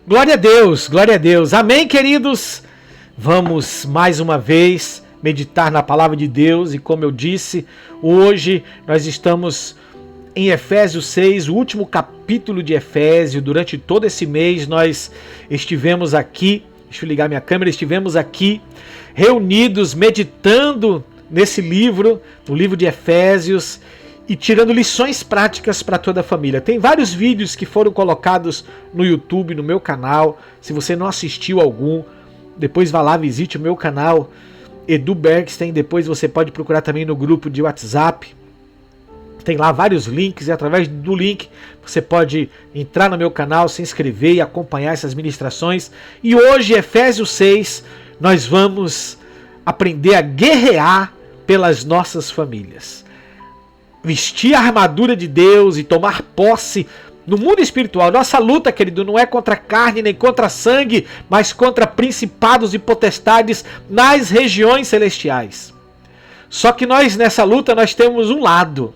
Glória a Deus, glória a Deus. Amém, queridos? Vamos mais uma vez meditar na palavra de Deus e, como eu disse, hoje nós estamos em Efésios 6, o último capítulo de Efésios. Durante todo esse mês nós estivemos aqui, deixa eu ligar minha câmera, estivemos aqui reunidos, meditando nesse livro, no livro de Efésios, e tirando lições práticas para toda a família. Tem vários vídeos que foram colocados no YouTube, no meu canal. Se você não assistiu algum, depois vá lá, visite o meu canal, Edu Bergsten. Depois você pode procurar também no grupo de WhatsApp. Tem lá vários links e através do link você pode entrar no meu canal, se inscrever e acompanhar essas ministrações. E hoje, Efésios 6, nós vamos aprender a guerrear pelas nossas famílias. Vestir a armadura de Deus e tomar posse no mundo espiritual. Nossa luta, querido, não é contra carne nem contra sangue, mas contra principados e potestades nas regiões celestiais. Só que nós, nessa luta, nós temos um lado.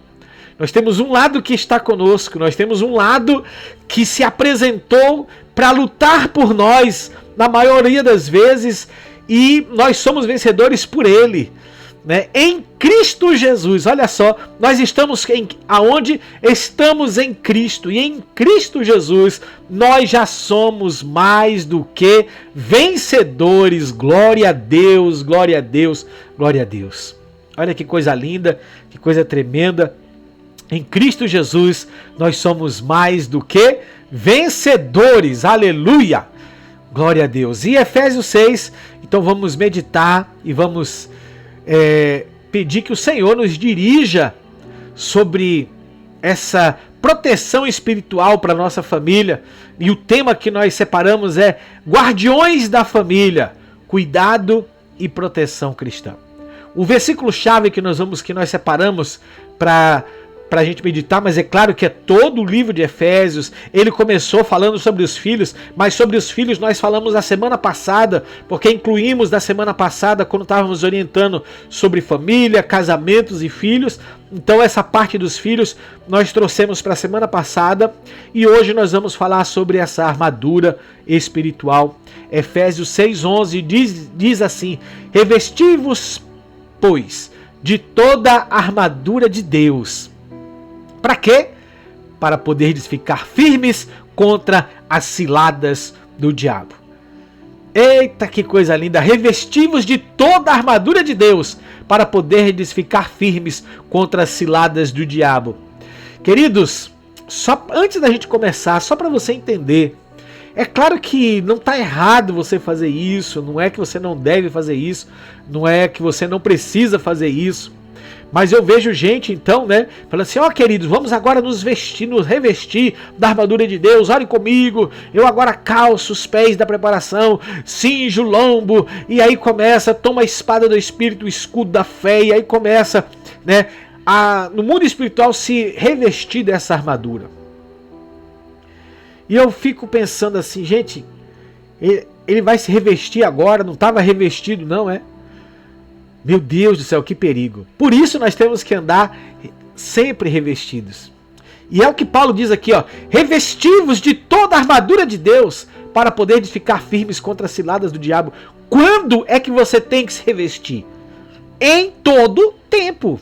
Nós temos um lado que está conosco. Nós temos um lado que se apresentou para lutar por nós, na maioria das vezes, e nós somos vencedores por ele. Né? Em Cristo Jesus, olha só, nós estamos aonde estamos em Cristo, e em Cristo Jesus nós já somos mais do que vencedores. Glória a Deus, glória a Deus, glória a Deus. Olha que coisa linda, que coisa tremenda. Em Cristo Jesus nós somos mais do que vencedores. Aleluia, glória a Deus. E Efésios 6, então vamos meditar e vamos pedir que o Senhor nos dirija sobre essa proteção espiritual para a nossa família. E o tema que nós separamos é Guardiões da Família, Cuidado e Proteção Cristã. O versículo-chave que nós separamos para a gente meditar, mas é claro que é todo o livro de Efésios. Ele começou falando sobre os filhos, mas sobre os filhos nós falamos na semana passada, porque incluímos da semana passada quando estávamos orientando sobre família, casamentos e filhos. Então essa parte dos filhos nós trouxemos para a semana passada, e hoje nós vamos falar sobre essa armadura espiritual. Efésios 6:11 diz assim: revesti-vos, pois, de toda a armadura de Deus. Para quê? Para poderdes ficar firmes contra as ciladas do diabo. Eita, que coisa linda! Revesti-vos de toda a armadura de Deus para poderdes ficar firmes contra as ciladas do diabo. Queridos, só antes da gente começar, só para você entender, é claro que não está errado você fazer isso, não é que você não deve fazer isso, não é que você não precisa fazer isso. Mas eu vejo gente, então, falando assim: ó, queridos, vamos agora nos revestir da armadura de Deus. Olhem comigo, eu agora calço os pés da preparação, cinjo o lombo, e aí começa, toma a espada do Espírito, o escudo da fé, e aí começa, no mundo espiritual se revestir dessa armadura. E eu fico pensando assim, gente, ele vai se revestir agora, não estava revestido não, é? Meu Deus do céu, que perigo. Por isso nós temos que andar sempre revestidos. E é o que Paulo diz aqui, ó: revesti-vos de toda a armadura de Deus para poder ficar firmes contra as ciladas do diabo. Quando é que você tem que se revestir? Em todo tempo.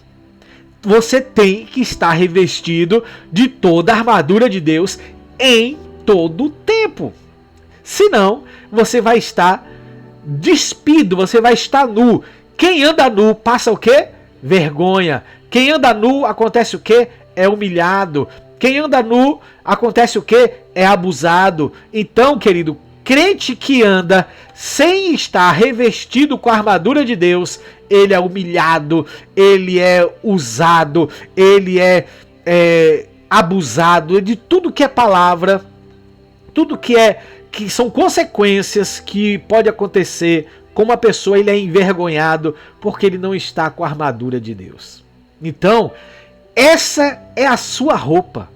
Você tem que estar revestido de toda a armadura de Deus em todo tempo. Senão, você vai estar despido, você vai estar nu. Quem anda nu passa o quê? Vergonha. Quem anda nu acontece o quê? É humilhado. Quem anda nu acontece o quê? É abusado. Então, querido, crente que anda sem estar revestido com a armadura de Deus, ele é humilhado, ele é usado, ele é abusado de tudo que é palavra, tudo que são consequências que pode acontecer. Como a pessoa, ele é envergonhado porque ele não está com a armadura de Deus. Então, essa é a sua roupa.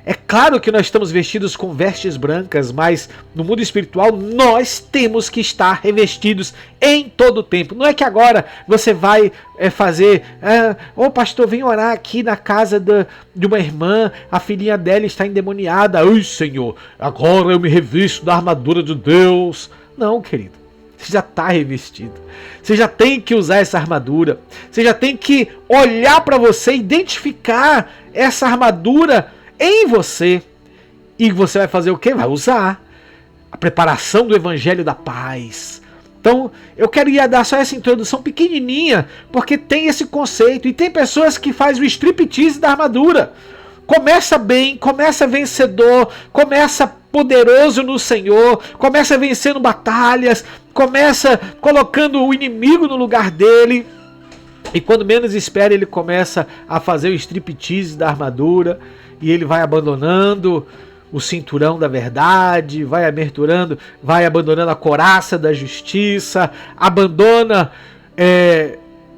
É claro que nós estamos vestidos com vestes brancas, mas no mundo espiritual nós temos que estar revestidos em todo o tempo. Não é que agora você vai fazer, pastor, vem orar aqui na casa de uma irmã, a filhinha dela está endemoniada. Ai, Senhor, agora eu me revisto da armadura de Deus. Não, querido. Você já está revestido. Você já tem que usar essa armadura. Você já tem que olhar para você, identificar essa armadura em você. E você vai fazer o quê? Vai usar a preparação do Evangelho da Paz. Então, eu queria dar só essa introdução pequenininha, porque tem esse conceito. E tem pessoas que fazem o striptease da armadura. Começa bem, começa vencedor, começa poderoso no Senhor, começa vencendo batalhas, começa colocando o inimigo no lugar dele. E quando menos espera, ele começa a fazer o striptease da armadura. E ele vai abandonando o cinturão da verdade, vai abandonando a couraça da justiça, abandona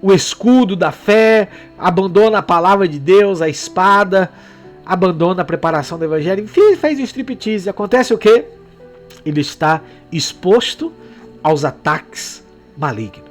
o escudo da fé, abandona a palavra de Deus, a espada, abandona a preparação do evangelho, enfim, fez o striptease. Acontece o quê? Ele está exposto aos ataques malignos.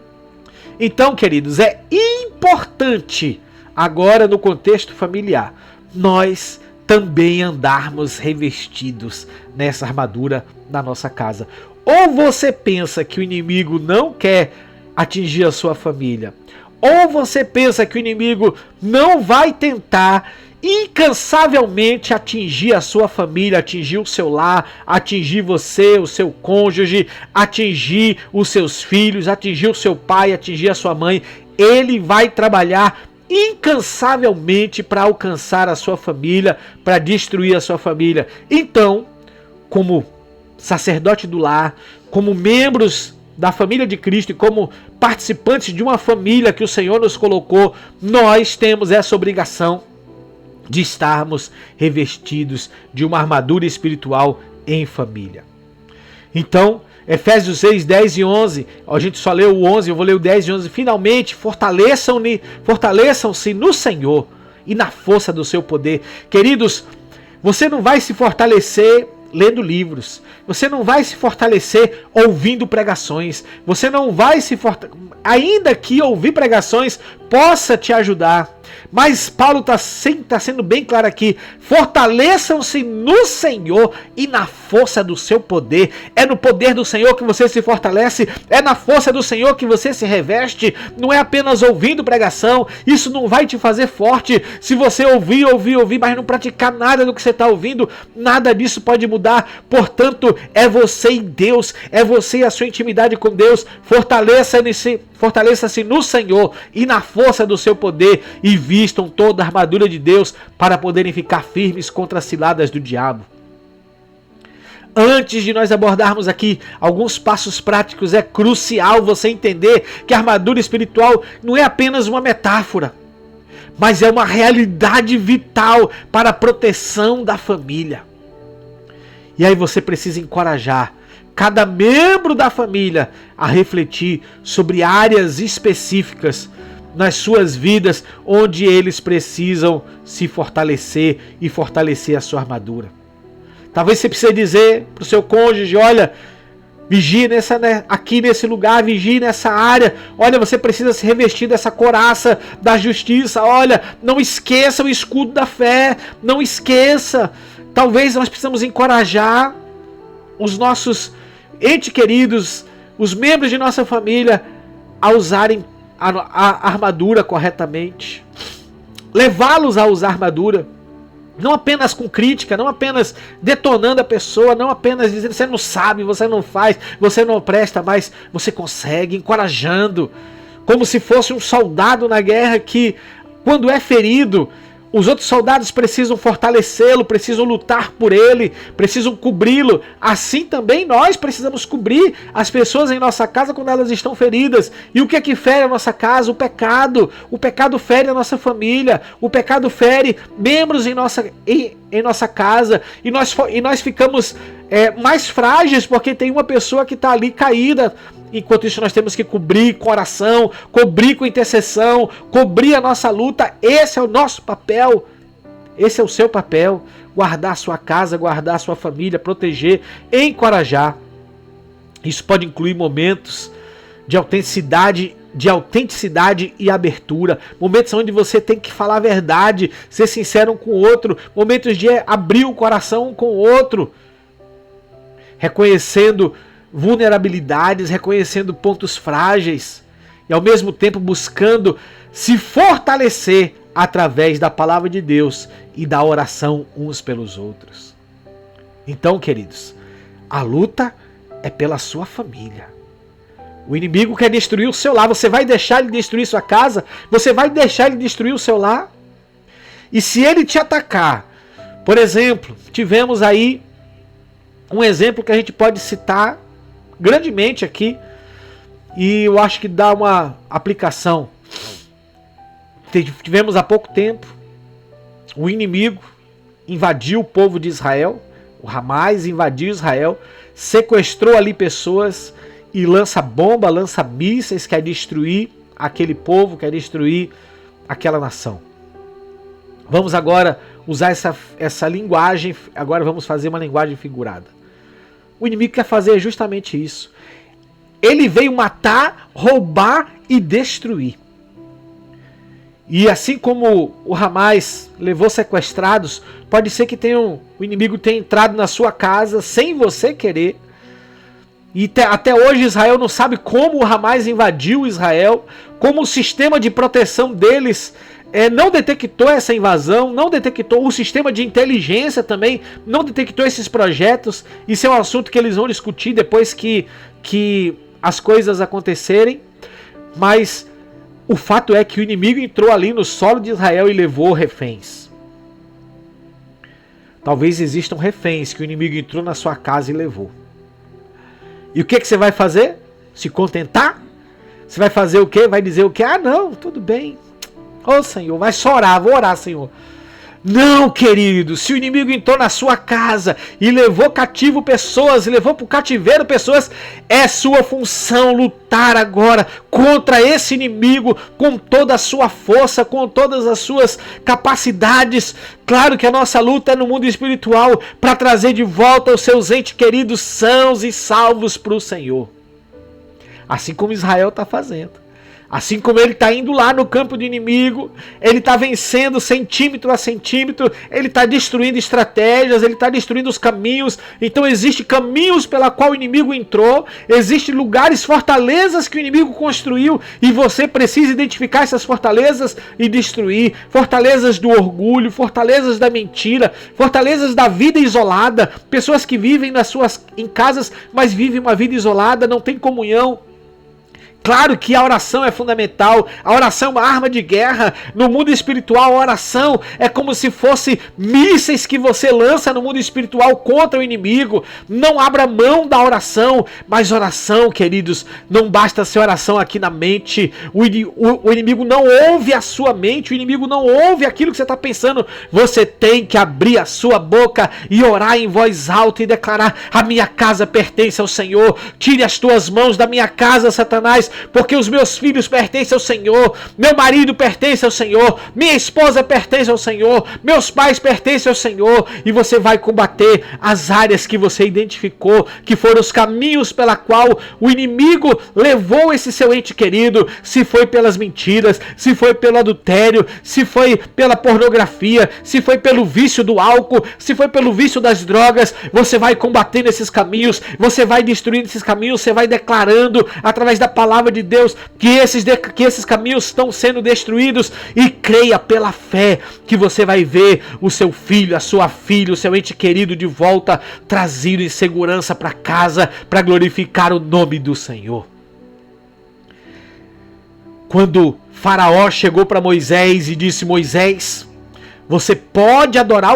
Então, queridos, é importante agora no contexto familiar nós também andarmos revestidos nessa armadura na nossa casa. Ou você pensa que o inimigo não quer atingir a sua família, ou você pensa que o inimigo não vai tentar incansavelmente atingir a sua família, atingir o seu lar, atingir você, o seu cônjuge, atingir os seus filhos, atingir o seu pai, atingir a sua mãe. Ele vai trabalhar incansavelmente para alcançar a sua família, para destruir a sua família. Então, como sacerdote do lar, como membros da família de Cristo e como participantes de uma família que o Senhor nos colocou, nós temos essa obrigação de estarmos revestidos de uma armadura espiritual em família. Então, Efésios 6, 10 e 11, a gente só leu o 11, eu vou ler o 10 e 11. Finalmente, fortaleçam-se no Senhor e na força do seu poder. Queridos, você não vai se fortalecer lendo livros, você não vai se fortalecer ouvindo pregações, você não vai se fortalecer, ainda que ouvir pregações possa te ajudar. Mas Paulo está sendo bem claro aqui: fortaleçam-se no Senhor e na força do seu poder. É no poder do Senhor que você se fortalece, é na força do Senhor que você se reveste. Não é apenas ouvindo pregação, isso não vai te fazer forte. Se você ouvir, mas não praticar nada do que você está ouvindo, nada disso pode mudar. Portanto, é você e Deus, é você e a sua intimidade com Deus. Fortaleça-se no Senhor e na força do seu poder, e vistam toda a armadura de Deus para poderem ficar firmes contra as ciladas do diabo. Antes de nós abordarmos aqui alguns passos práticos, é crucial você entender que a armadura espiritual não é apenas uma metáfora, mas é uma realidade vital para a proteção da família. E aí você precisa encorajar cada membro da família a refletir sobre áreas específicas nas suas vidas onde eles precisam se fortalecer e fortalecer a sua armadura. Talvez você precise dizer para o seu cônjuge: olha, vigie aqui nesse lugar, vigie nessa área. Olha, você precisa se revestir dessa couraça da justiça. Olha, não esqueça o escudo da fé, não esqueça. Talvez nós precisamos encorajar os nossos entes queridos, os membros de nossa família, a usarem a armadura corretamente. Levá-los a usar armadura. Não apenas com crítica, não apenas detonando a pessoa, não apenas dizendo você não sabe, você não faz, você não presta, mas você consegue, encorajando. Como se fosse um soldado na guerra que, quando é ferido, os outros soldados precisam fortalecê-lo, precisam lutar por ele, precisam cobri-lo. Assim também nós precisamos cobrir as pessoas em nossa casa quando elas estão feridas. E o que é que fere a nossa casa? O pecado. O pecado fere a nossa família. O pecado fere membros em nossa casa. E nós ficamos mais frágeis porque tem uma pessoa que está ali caída. Enquanto isso, nós temos que cobrir com oração, cobrir com intercessão, cobrir a nossa luta. Esse é o nosso papel. Esse é o seu papel. guardar a sua casa, guardar a sua família, proteger, encorajar. Isso pode incluir momentos de autenticidade e abertura, momentos onde você tem que falar a verdade, ser sincero um com o outro, momentos de abrir o coração um com o outro, reconhecendo vulnerabilidades, reconhecendo pontos frágeis e ao mesmo tempo buscando se fortalecer através da palavra de Deus e da oração uns pelos outros. Então, queridos, a luta é pela sua família. O inimigo quer destruir o seu lar. Você vai deixar ele destruir sua casa? Você vai deixar ele destruir o seu lar? E se ele te atacar, por exemplo, tivemos aí um exemplo que a gente pode citar grandemente aqui, e eu acho que dá uma aplicação. Tivemos há pouco tempo o inimigo invadiu o povo de Israel, o Hamas invadiu Israel, sequestrou ali pessoas e lança bomba, lança mísseis, quer destruir aquele povo, quer destruir aquela nação. Vamos agora usar essa linguagem, agora vamos fazer uma linguagem figurada. O inimigo quer fazer justamente isso. Ele veio matar, roubar e destruir. E assim como o Hamas levou sequestrados, pode ser que o inimigo tenha entrado na sua casa sem você querer. E até hoje Israel não sabe como o Hamas invadiu Israel, como o sistema de proteção deles não detectou essa invasão, não detectou o sistema de inteligência também, não detectou esses projetos. Isso é um assunto que eles vão discutir depois que as coisas acontecerem. Mas o fato é que o inimigo entrou ali no solo de Israel e levou reféns. Talvez existam reféns que o inimigo entrou na sua casa e levou. E o que você vai fazer? Se contentar? Você vai fazer o quê? Vai dizer o quê? Ah, não, tudo bem. Ô Senhor, vai só orar, vou orar, Senhor. Não, querido, se o inimigo entrou na sua casa e levou cativo pessoas, e levou para o cativeiro pessoas, é sua função lutar agora contra esse inimigo com toda a sua força, com todas as suas capacidades. Claro que a nossa luta é no mundo espiritual para trazer de volta os seus entes queridos sãos e salvos para o Senhor. Assim como Israel está fazendo. Assim como ele está indo lá no campo do inimigo, ele está vencendo centímetro a centímetro, ele está destruindo estratégias, ele está destruindo os caminhos. Então existem caminhos pela qual o inimigo entrou, existem lugares, fortalezas que o inimigo construiu, e você precisa identificar essas fortalezas e destruir. Fortalezas do orgulho, fortalezas da mentira, fortalezas da vida isolada, pessoas que vivem em casas, mas vivem uma vida isolada, não tem comunhão. Claro que a oração é fundamental, a oração é uma arma de guerra. No mundo espiritual, a oração é como se fosse mísseis que você lança no mundo espiritual contra o inimigo. Não abra mão da oração, mas oração, queridos, não basta ser oração aqui na mente. O inimigo não ouve a sua mente, o inimigo não ouve aquilo que você está pensando. Você tem que abrir a sua boca e orar em voz alta e declarar: a minha casa pertence ao Senhor, tire as tuas mãos da minha casa, Satanás, porque os meus filhos pertencem ao Senhor, meu marido pertence ao Senhor, minha esposa pertence ao Senhor, meus pais pertencem ao Senhor. E você vai combater as áreas que você identificou, que foram os caminhos pela qual o inimigo levou esse seu ente querido. Se foi pelas mentiras, se foi pelo adultério, se foi pela pornografia, se foi pelo vício do álcool, se foi pelo vício das drogas, você vai combatendo esses caminhos, você vai destruindo esses caminhos, você vai declarando através da palavra de Deus que esses caminhos estão sendo destruídos, e creia pela fé que você vai ver o seu filho, a sua filha, o seu ente querido de volta, trazido em segurança para casa, para glorificar o nome do Senhor. Quando Faraó chegou para Moisés e disse: Moisés, você pode adorar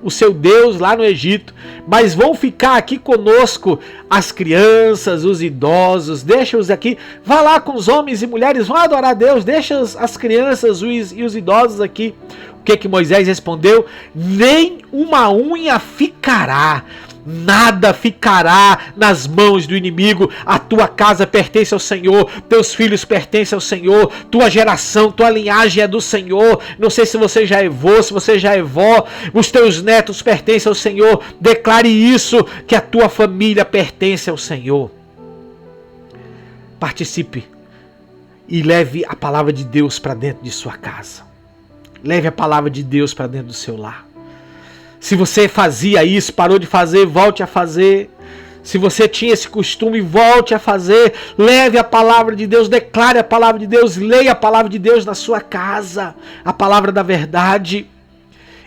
o seu Deus lá no Egito, mas vão ficar aqui conosco as crianças, os idosos, deixa-os aqui. Vá lá com os homens e mulheres, vão adorar a Deus, deixa as crianças e os idosos aqui. O que Moisés respondeu? Nem uma unha ficará, nada ficará nas mãos do inimigo. A tua casa pertence ao Senhor, teus filhos pertencem ao Senhor, tua geração, tua linhagem é do Senhor. Não sei se você já é vô, se você já é vó, os teus netos pertencem ao Senhor. Declare isso, que a tua família pertence ao Senhor. Participe e leve a palavra de Deus para dentro de sua casa. Leve a palavra de Deus para dentro do seu lar. Se você fazia isso, parou de fazer, volte a fazer. Se você tinha esse costume, volte a fazer. Leve a palavra de Deus, declare a palavra de Deus, leia a palavra de Deus na sua casa, a palavra da verdade.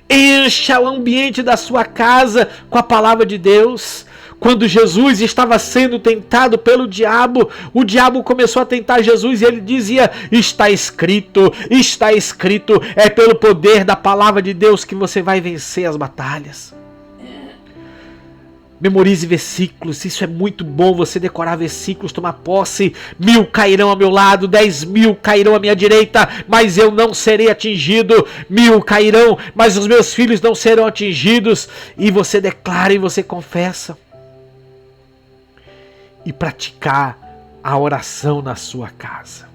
Encha o ambiente da sua casa com a palavra de Deus. Quando Jesus estava sendo tentado pelo diabo, o diabo começou a tentar Jesus e ele dizia: está escrito, é pelo poder da palavra de Deus que você vai vencer as batalhas. Memorize versículos, isso é muito bom, você decorar versículos, tomar posse. 1000 cairão ao meu lado, 10.000 cairão à minha direita, mas eu não serei atingido. 1000 cairão, mas os meus filhos não serão atingidos. E você declara e você confessa. E praticar a oração na sua casa.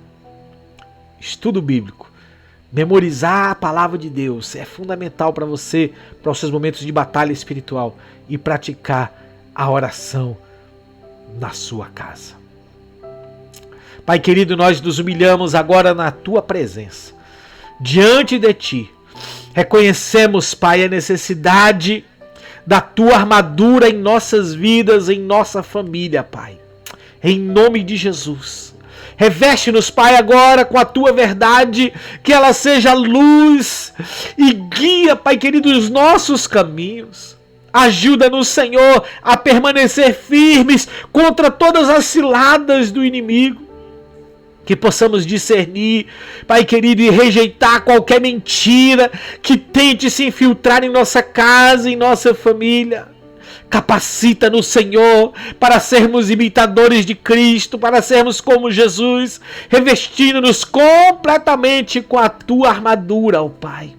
Estudo bíblico. Memorizar a palavra de Deus é fundamental para você, para os seus momentos de batalha espiritual. E praticar a oração na sua casa. Pai querido, nós nos humilhamos agora na tua presença. Diante de ti. Reconhecemos, Pai, a necessidade da tua armadura em nossas vidas, em nossa família, Pai. Em nome de Jesus. Reveste-nos, Pai, agora com a tua verdade, que ela seja luz e guia, Pai querido, os nossos caminhos. Ajuda-nos, Senhor, a permanecer firmes contra todas as ciladas do inimigo. Que possamos discernir, Pai querido, e rejeitar qualquer mentira que tente se infiltrar em nossa casa, em nossa família. Capacita-nos, Senhor, para sermos imitadores de Cristo, para sermos como Jesus, revestindo-nos completamente com a tua armadura, ó Pai.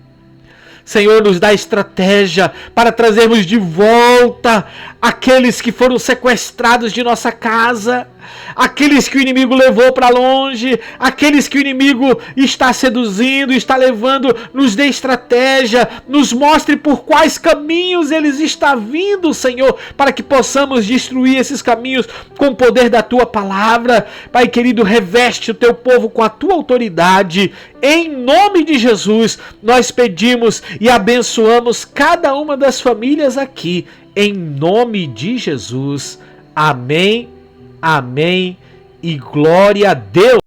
Senhor, nos dá estratégia para trazermos de volta aqueles que foram sequestrados de nossa casa, aqueles que o inimigo levou para longe, aqueles que o inimigo está seduzindo, está levando. Nos dê estratégia, nos mostre por quais caminhos eles estão vindo, Senhor, para que possamos destruir esses caminhos com o poder da tua palavra. Pai querido, reveste o teu povo com a tua autoridade. Em nome de Jesus, nós pedimos e abençoamos cada uma das famílias aqui. Em nome de Jesus. Amém. Amém e glória a Deus.